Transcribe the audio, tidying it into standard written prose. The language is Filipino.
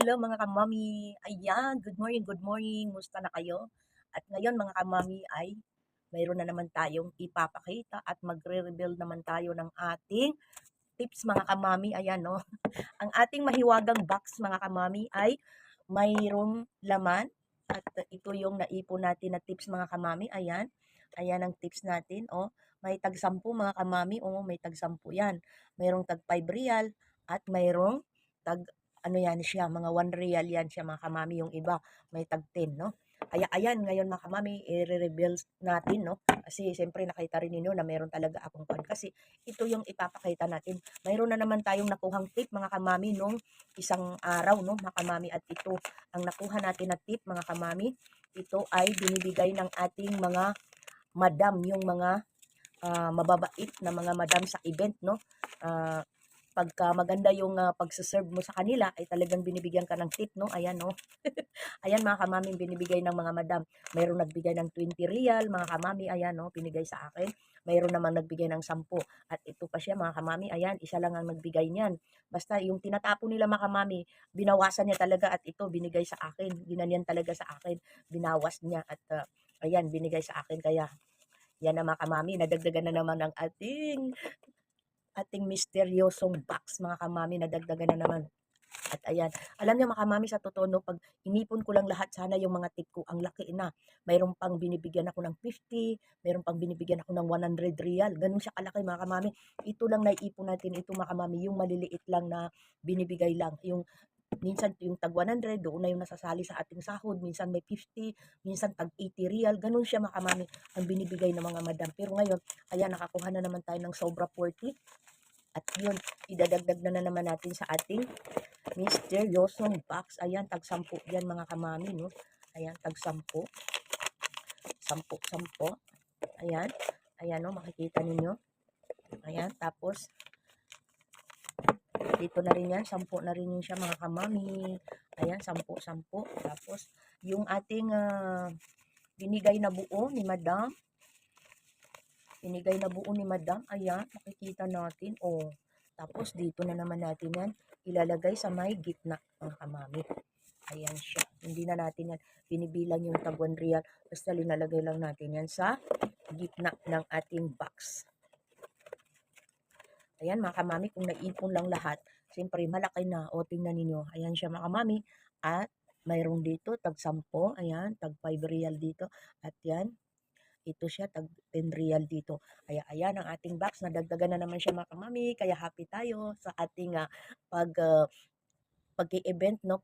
Hello mga kamami. Ayan, good morning. Musta na kayo? At ngayon mga kamami ay mayroon na naman tayong ipapakita at magre-reveal naman tayo ng ating tips mga kamami. Ayan no. Ang ating mahiwagang box mga kamami ay mayroong laman at ito yung naipon natin na tips mga kamami. Ayan. Ayan ang tips natin. Oh, may tag 10 mga kamami. Oh, may tag 10 yan. Mayroong tag 5 real at mayroong tag ano yan siya, mga 1 real yan siya mga kamami. Yung iba may tag 10, no? Kaya ayan, ngayon mga kamami, i-reveal natin, no? Kasi siyempre nakita rin ninyo na meron talaga akong pan. Kasi ito yung ipapakita natin. Mayroon na naman tayong nakuhang tip mga kamami nung isang araw, no mga kamami. At ito, ang nakuha natin na tip mga kamami, ito ay binibigay ng ating mga madam, yung mga mababait na mga madam sa event, no? Ah, pagka maganda yung pagsaserve mo sa kanila ay talagang binibigyan ka ng tip, no? Ayan, no? Ayan mga kamami, binibigay ng mga madam. Mayroong nagbigay ng 20 real, mga kamami, ayan, no? Pinigay sa akin. Mayroon namang nagbigay ng 10. At ito pa siya mga kamami, ayan, isa lang ang nagbigay niyan. Basta yung tinatapon nila mga kamami, binawasan niya talaga at ito binigay sa akin. Ginanyan talaga sa akin, binawas niya at ayan, binigay sa akin. Kaya yan na mga kamami, nadagdagan na naman ang ating misteryosong box mga kamami, nadagdagan na naman. At ayan, alam niyo mga kamami, sa totoo no, pag inipon ko lang lahat sana yung mga tip ko, ang laki na. Mayroon pang binibigyan ako ng 50, mayroon pang binibigyan ako ng 100 real. Ganun siya kalaki mga kamami. Ito lang naiipon natin, ito mga kamami, yung maliliit lang na binibigay lang. Yung minsan yung tag 100, doon na yung nasasali sa ating sahod. Minsan may 50, minsan tag 80 real. Ganun siya mga kamami, ang binibigay ng mga madam. Pero ngayon, ayan, nakakuha na naman tayo ng sobra 40. At yun, idadagdag na naman natin sa ating misteryosong box. Ayan, tag 10 yan mga kamami, no? Ayan, tag 10. 10, 10. Ayan. Ayan, no? Makikita ninyo. Ayan, tapos dito na rin yan. 10 na rin yun siya mga kamami. Ayan, 10, 10. Tapos, yung ating binigay na buo ni madam. Binigay na buo ni madam. Ayan, makikita natin. Oh, tapos, dito na naman natin yan ilalagay sa may gitna mga kamami. Ayan siya. Hindi na natin yan binibilang yung tag 1 real. Basta linalagay lang natin yan sa gitna ng ating box. Ayan mga kamami, kung naipon lang lahat, siyempre malaki na. O tingnan ninyo. Ayan siya mga kamami. At mayroong dito tag 10. Ayan, tag 5 real dito. At yan, ito siya, tag 10 real dito. Kaya ayan ang ating box. Nadagdagan na naman siya mga kamami. Kaya happy tayo sa ating pag-i-event, no?